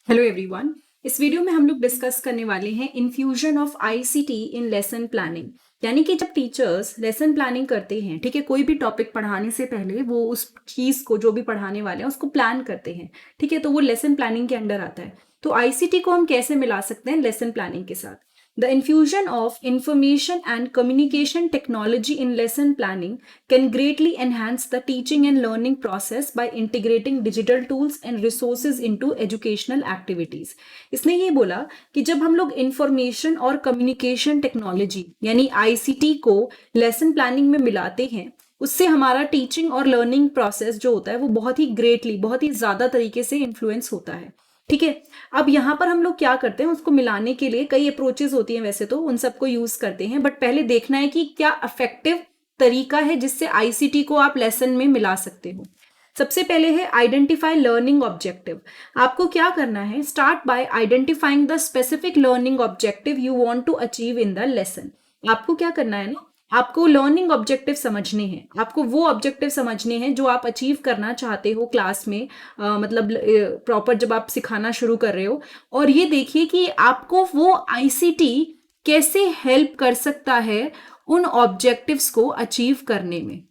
Hello everyone. इस video में हम लोग डिस्कस करने वाले हैं infusion of ICT in lesson planning. यानी कि जब टीचर्स लेसन प्लानिंग करते हैं, ठीक है, कोई भी टॉपिक पढ़ाने से पहले वो उस चीज को जो भी पढ़ाने वाले हैं उसको प्लान करते हैं, ठीक है, तो वो लेसन प्लानिंग के अंडर आता है। तो आईसीटी को हम कैसे मिला सकते हैं लेसन प्लानिंग के साथ? The infusion of information and communication technology in lesson planning can greatly enhance the teaching and learning process by integrating digital tools and resources into educational activities. इसने ये बोला कि जब हम लोग इंफॉर्मेशन और कम्युनिकेशन टेक्नोलॉजी यानी आईसीटी को लेसन प्लानिंग में मिलाते हैं, उससे हमारा टीचिंग और लर्निंग प्रोसेस जो होता है वो बहुत ही ग्रेटली, बहुत ही ज्यादा तरीके से इन्फ्लुएंस होता है। ठीक है, अब यहाँ पर हम लोग क्या करते हैं, उसको मिलाने के लिए कई अप्रोचेस होती हैं, वैसे तो उन सबको यूज करते हैं, बट पहले देखना है कि क्या इफेक्टिव तरीका है जिससे आईसीटी को आप लेसन में मिला सकते हो। सबसे पहले है आइडेंटिफाई लर्निंग ऑब्जेक्टिव। आपको क्या करना है, start by identifying the specific learning objective you want to achieve in the lesson. आपको क्या करना है ना, आपको लर्निंग ऑब्जेक्टिव समझने हैं, आपको वो ऑब्जेक्टिव समझने हैं जो आप अचीव करना चाहते हो क्लास में, मतलब प्रॉपर जब आप सिखाना शुरू कर रहे हो। और ये देखिए कि आपको वो आईसीटी कैसे हेल्प कर सकता है उन ऑब्जेक्टिव्स को अचीव करने में।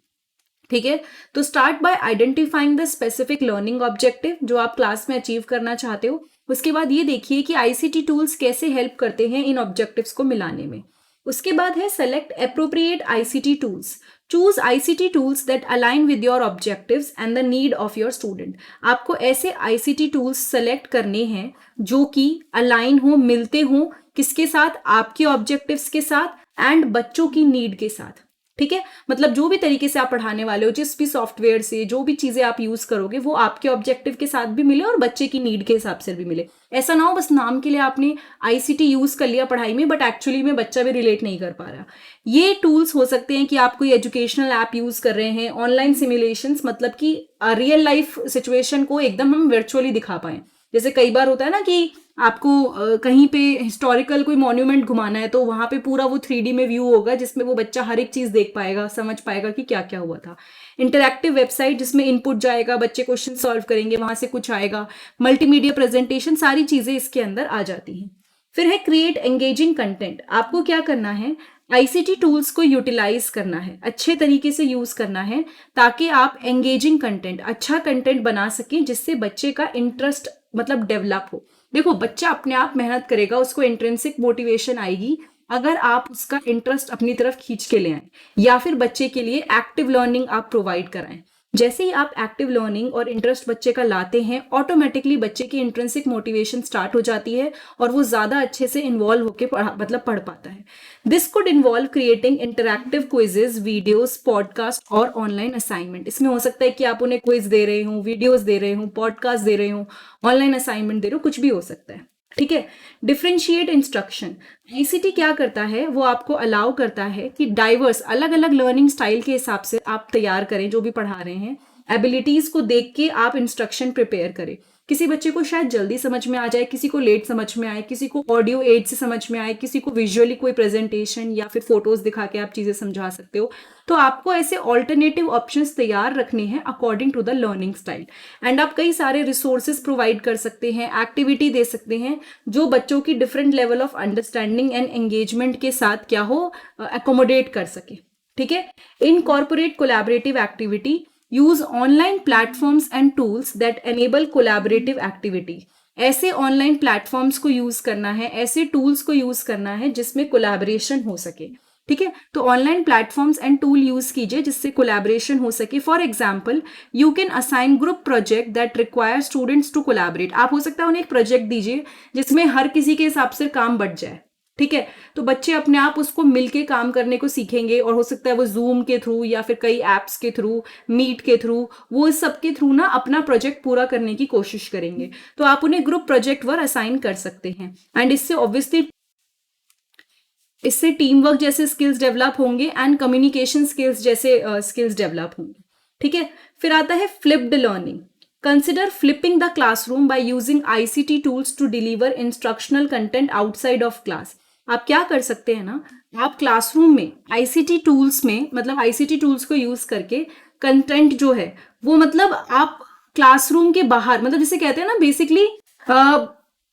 ठीक है, तो start by identifying the specific learning objective जो आप क्लास में अचीव करना चाहते हो। उसके बाद ये देखिए कि आईसीटी टूल्स कैसे हेल्प करते हैं इन ऑब्जेक्टिव्स को मिलाने में। उसके बाद है select appropriate ICT tools. Choose ICT tools that align with your objectives and the need of your student. आपको ऐसे आईसीटी टूल्स सेलेक्ट करने हैं जो कि अलाइन हो, मिलते हो किसके साथ, आपके ऑब्जेक्टिव्स के साथ एंड बच्चों की नीड के साथ। ठीक है, मतलब जो भी तरीके से आप पढ़ाने वाले हो, जिस भी सॉफ्टवेयर से जो भी चीजें आप यूज करोगे वो आपके ऑब्जेक्टिव के साथ भी मिले और बच्चे की नीड के हिसाब से भी मिले। ऐसा ना हो बस नाम के लिए आपने आईसीटी यूज कर लिया पढ़ाई में बट एक्चुअली में बच्चा भी रिलेट नहीं कर पा रहा। ये टूल्स हो सकते हैं कि आप कोई एजुकेशनल ऐप यूज कर रहे हैं, ऑनलाइन सिमुलेशंस, मतलब कि रियल लाइफ सिचुएशन को एकदम हम वर्चुअली दिखा पाए। जैसे कई बार होता है ना कि आपको कहीं पे हिस्टोरिकल कोई मॉन्यूमेंट घुमाना है तो वहां पे पूरा वो 3D में व्यू होगा जिसमें वो बच्चा हर एक चीज देख पाएगा, समझ पाएगा कि क्या क्या हुआ था। इंटरैक्टिव वेबसाइट जिसमें इनपुट जाएगा, बच्चे क्वेश्चन सॉल्व करेंगे, वहां से कुछ आएगा, मल्टीमीडिया प्रेजेंटेशन, सारी चीजें इसके अंदर आ जाती हैं। फिर है क्रिएट एंगेजिंग कंटेंट। आपको क्या करना है, आईसीटी टूल्स को यूटिलाइज करना है, अच्छे तरीके से यूज करना है ताकि आप एंगेजिंग कंटेंट, अच्छा कंटेंट बना सकें जिससे बच्चे का इंटरेस्ट मतलब डेवलप हो। देखो, बच्चा अपने आप मेहनत करेगा, उसको इंट्रिंसिक मोटिवेशन आएगी अगर आप उसका इंटरेस्ट अपनी तरफ खींच के ले आए या फिर बच्चे के लिए एक्टिव लर्निंग आप प्रोवाइड कराएं। जैसे ही आप एक्टिव लर्निंग और इंटरेस्ट बच्चे का लाते हैं, ऑटोमेटिकली बच्चे की इंट्रिंसिक मोटिवेशन स्टार्ट हो जाती है और वो ज्यादा अच्छे से इन्वॉल्व होकर पढ़ पाता है। This could involve creating interactive quizzes, videos, podcast और ऑनलाइन असाइनमेंट। इसमें हो सकता है कि आप उन्हें क्विज दे रहे हो, वीडियोस दे रहे हो, पॉडकास्ट दे रहे हो, ऑनलाइन असाइनमेंट दे रहे हो, कुछ भी हो सकता है। ठीक है, डिफरेंशिएट इंस्ट्रक्शन। आईसीटी क्या करता है, वो आपको अलाउ करता है कि डाइवर्स, अलग अलग लर्निंग स्टाइल के हिसाब से आप तैयार करें जो भी पढ़ा रहे हैं, एबिलिटीज को देख के आप इंस्ट्रक्शन प्रिपेयर करें। किसी बच्चे को शायद जल्दी समझ में आ जाए, किसी को लेट समझ में आए, किसी को ऑडियो एड से समझ में आए, किसी को विजुअली कोई प्रेजेंटेशन या फिर फोटोज दिखा के आप चीजें समझा सकते हो। तो आपको ऐसे ऑल्टरनेटिव ऑप्शंस तैयार रखने हैं according to the learning style. And आप कई सारे रिसोर्सेज प्रोवाइड कर सकते हैं, एक्टिविटी दे सकते हैं जो बच्चों की different level of understanding and engagement के साथ क्या हो, अकोमोडेट कर सके। ठीक है, incorporate collaborative activity. Use online platforms and tools that enable collaborative activity. ऐसे ऑनलाइन प्लेटफॉर्म्स को यूज करना है, ऐसे टूल्स को यूज करना है जिसमें कोलैबोरेशन हो सके। ठीक है, तो online platforms and tool use कीजिए जिससे कोलैबोरेशन हो सके। For example, you can assign group project that require students to collaborate. आप हो सकता है उन्हें एक प्रोजेक्ट दीजिए जिसमें हर किसी के हिसाब से काम बढ़ जाए। ठीक है, तो बच्चे अपने आप उसको मिलके काम करने को सीखेंगे और हो सकता है वो जूम के थ्रू या फिर कई एप्स के थ्रू, मीट के थ्रू, वो सब के थ्रू ना अपना प्रोजेक्ट पूरा करने की कोशिश करेंगे। तो आप उन्हें ग्रुप प्रोजेक्ट वर्क असाइन कर सकते हैं एंड इससे ऑब्वियसली टीम वर्क जैसे स्किल्स डेवलप होंगे एंड कम्युनिकेशन स्किल्स जैसे स्किल्स डेवलप होंगे। ठीक है, फिर आता है flipped learning. Consider flipping the classroom by using ICT tools to deliver instructional content outside of class. आप क्या कर सकते हैं ना, आप क्लासरूम में आईसीटी टूल्स में, मतलब आईसीटी टूल्स को यूज करके कंटेंट जो है वो, मतलब आप क्लासरूम के बाहर, मतलब जिसे कहते हैं ना बेसिकली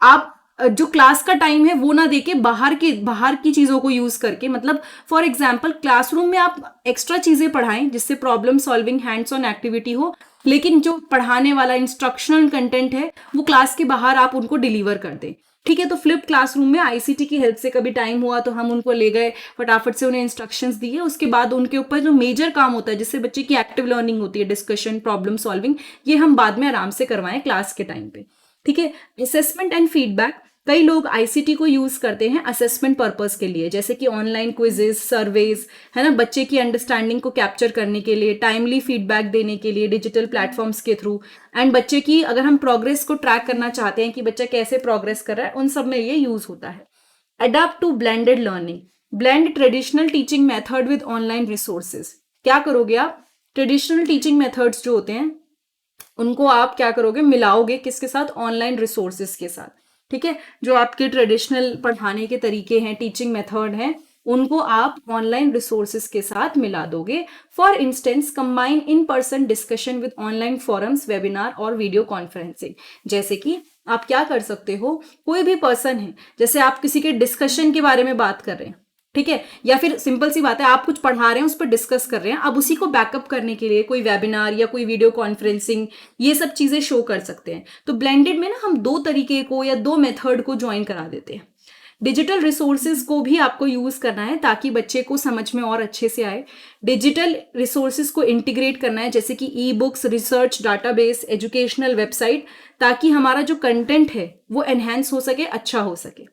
आप जो क्लास का टाइम है वो ना देके बाहर की चीजों को यूज करके, मतलब फॉर एग्जाम्पल क्लासरूम में आप एक्स्ट्रा चीजें पढ़ाएं जिससे problem solving hands on activity हो, लेकिन जो पढ़ाने वाला इंस्ट्रक्शनल कंटेंट है वो क्लास के बाहर आप उनको डिलीवर कर दें। ठीक है, तो फ्लिप क्लासरूम में आईसीटी की हेल्प से कभी टाइम हुआ तो हम उनको ले गए, फटाफट से उन्हें इंस्ट्रक्शंस दिए, उसके बाद उनके ऊपर जो मेजर काम होता है जिससे बच्चे की एक्टिव लर्निंग होती है, डिस्कशन, प्रॉब्लम सॉल्विंग, ये हम बाद में आराम से करवाएं क्लास के टाइम पे। ठीक है, असेसमेंट एंड फीडबैक, कई लोग आईसीटी को यूज करते हैं असेसमेंट पर्पस के लिए, जैसे कि ऑनलाइन क्विजेज, सर्वेज, है ना, बच्चे की अंडरस्टैंडिंग को कैप्चर करने के लिए, टाइमली फीडबैक देने के लिए डिजिटल प्लेटफॉर्म्स के थ्रू, एंड बच्चे की अगर हम प्रोग्रेस को ट्रैक करना चाहते हैं कि बच्चा कैसे प्रोग्रेस कर रहा है, उन सब में ये यूज होता है। Adopt to blended learning, blend traditional teaching method with online resources. क्या करोगे आप, ट्रेडिशनल टीचिंग मेथड्स जो होते हैं उनको आप क्या करोगे, मिलाओगे किसके साथ, ऑनलाइन रिसोर्सेज के साथ। ठीक है, जो आपके ट्रेडिशनल पढ़ाने के तरीके हैं, टीचिंग मेथड हैं, उनको आप ऑनलाइन रिसोर्सेज के साथ मिला दोगे। For instance combine in person discussion with online forums, webinar और वीडियो कॉन्फ्रेंसिंग। जैसे कि आप क्या कर सकते हो, कोई भी पर्सन है, जैसे आप किसी के डिस्कशन के बारे में बात कर रहे हैं, ठीक है, या फिर सिंपल सी बात है आप कुछ पढ़ा रहे हैं उस पर डिस्कस कर रहे हैं, अब उसी को बैकअप करने के लिए कोई वेबिनार या कोई वीडियो कॉन्फ्रेंसिंग, ये सब चीजें शो कर सकते हैं। तो ब्लेंडेड में ना हम दो तरीके को या दो मेथड को ज्वाइन करा देते हैं। डिजिटल रिसोर्सेज को भी आपको यूज करना है ताकि बच्चे को समझ में और अच्छे से आए। डिजिटल रिसोर्सेज को इंटीग्रेट करना है, जैसे कि e books, research database, educational website, ताकि हमारा जो कंटेंट है वो एनहेंस हो सके, अच्छा हो सके।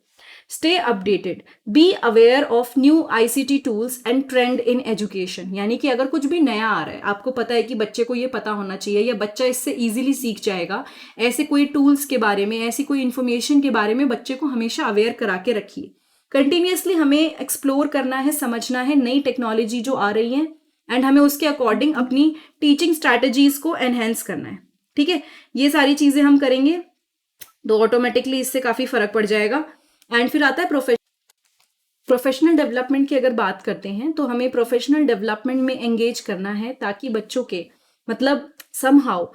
Stay updated, be aware of new ICT tools and trend in education, यानी कि अगर कुछ भी नया आ रहा है, आपको पता है कि बच्चे को ये पता होना चाहिए या बच्चा इससे इजीली सीख जाएगा, ऐसे कोई टूल्स के बारे में, ऐसी कोई इंफॉर्मेशन के बारे में बच्चे को हमेशा अवेयर करा के रखिए। कंटिन्यूसली हमें एक्सप्लोर करना है, समझना है नई टेक्नोलॉजी जो आ रही है, एंड हमें उसके अकॉर्डिंग अपनी टीचिंग स्ट्रैटेजीज को एनहेंस करना है। ठीक है, ये सारी चीजें हम करेंगे तो ऑटोमेटिकली इससे काफी फर्क पड़ जाएगा। एंड फिर आता है प्रोफेशनल डेवलपमेंट की। अगर बात करते हैं तो हमें प्रोफेशनल डेवलपमेंट में एंगेज करना है ताकि बच्चों के मतलब समहाउ,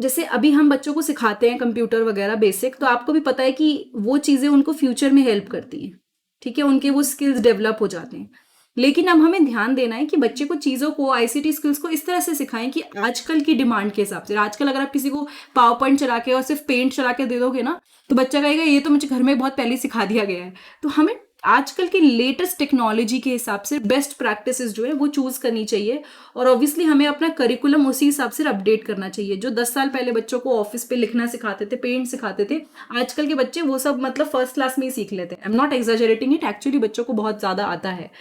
जैसे अभी हम बच्चों को सिखाते हैं कंप्यूटर वगैरह बेसिक, तो आपको भी पता है कि वो चीज़ें उनको फ्यूचर में हेल्प करती हैं। ठीक है, उनके वो स्किल्स डेवलप हो जाते हैं, लेकिन अब हमें ध्यान देना है कि बच्चे को चीज़ों को, आईसीटी स्किल्स को इस तरह से सिखाएं कि आजकल की डिमांड के हिसाब से। आजकल अगर आप किसी को पावर पॉइंट चला के और सिर्फ पेंट चला के दे दोगे ना, तो बच्चा कहेगा ये तो मुझे घर में बहुत पहले सिखा दिया गया है। तो हमें आजकल की लेटेस्ट टेक्नोलॉजी के हिसाब से बेस्ट प्रैक्टिसेस जो है वो चूज करनी चाहिए, और ऑब्वियसली हमें अपना करिकुलम उसी हिसाब से अपडेट करना चाहिए। जो 10 साल पहले बच्चों को ऑफिस पे लिखना सिखाते थे, पेंट सिखाते थे, आजकल के बच्चे वो सब मतलब फर्स्ट क्लास में ही सीख लेते हैं। I am not exaggerating it, actually बच्चों को बहुत ज्यादा आता है।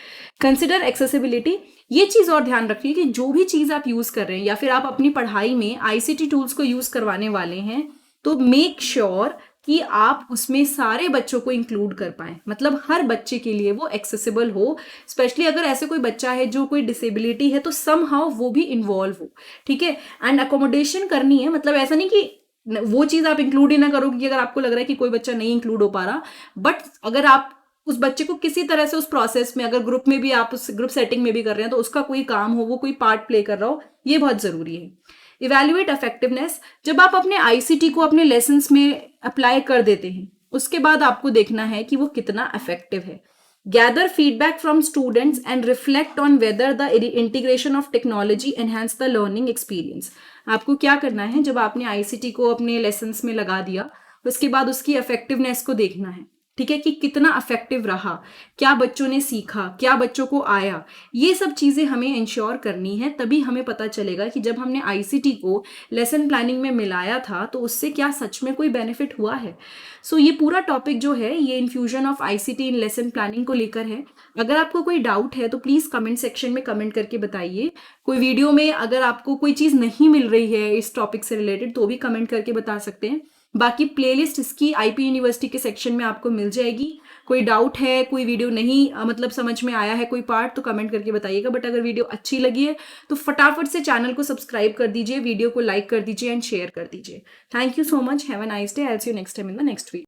कंसिडर एक्सेसिबिलिटी, ये चीज और ध्यान रखिए कि जो भी चीज आप यूज कर रहे हैं या फिर आप अपनी पढ़ाई में आईसीटी टूल्स को यूज करवाने वाले हैं, तो मेक श्योर कि आप उसमें सारे बच्चों को इंक्लूड कर पाए, मतलब हर बच्चे के लिए वो एक्सेसिबल हो। स्पेशली अगर ऐसे कोई बच्चा है जो कोई डिसेबिलिटी है तो समहाउ वो भी इन्वॉल्व हो। ठीक है, एंड अकोमोडेशन करनी है, मतलब ऐसा नहीं कि वो चीज आप इंक्लूड ही ना करो कि अगर आपको लग रहा है कि कोई बच्चा नहीं इंक्लूड हो पा रहा, बट अगर आप उस बच्चे को किसी तरह से उस प्रोसेस में, अगर ग्रुप में भी आप उस ग्रुप सेटिंग में भी कर रहे हैं, तो उसका कोई काम हो, वो कोई पार्ट प्ले कर रहा हो, ये बहुत जरूरी है। इवैल्यूएट इफेक्टिवनेस, जब आप अपने आईसीटी को अपने लेसन्स में अप्लाई कर देते हैं उसके बाद आपको देखना है कि वो कितना इफेक्टिव है। Gather feedback from students and reflect on whether the integration of technology enhance the learning experience. आपको क्या करना है, जब आपने आईसीटी को अपने लेसन्स में लगा दिया उसके बाद उसकी इफेक्टिवनेस को देखना है। ठीक है, कि कितना इफेक्टिव रहा, क्या बच्चों ने सीखा, क्या बच्चों को आया, ये सब चीजें हमें इंश्योर करनी है। तभी हमें पता चलेगा कि जब हमने आईसीटी को लेसन प्लानिंग में मिलाया था तो उससे क्या सच में कोई बेनिफिट हुआ है। सो ये पूरा टॉपिक जो है ये infusion of ICT in lesson planning को लेकर है। अगर आपको कोई डाउट है तो प्लीज कमेंट सेक्शन में कमेंट करके बताइए। कोई वीडियो में अगर आपको कोई चीज नहीं मिल रही है इस टॉपिक से रिलेटेड तो भी कमेंट करके बता सकते हैं। बाकी प्लेलिस्ट इसकी आईपी यूनिवर्सिटी के सेक्शन में आपको मिल जाएगी। कोई डाउट है, कोई वीडियो नहीं मतलब समझ में आया है कोई पार्ट, तो कमेंट करके बताइएगा। बट अगर वीडियो अच्छी लगी है तो फटाफट से चैनल को सब्सक्राइब कर दीजिए, वीडियो को लाइक कर दीजिए एंड शेयर कर दीजिए। Thank you so much, have a nice day, I will see you next time in the next video.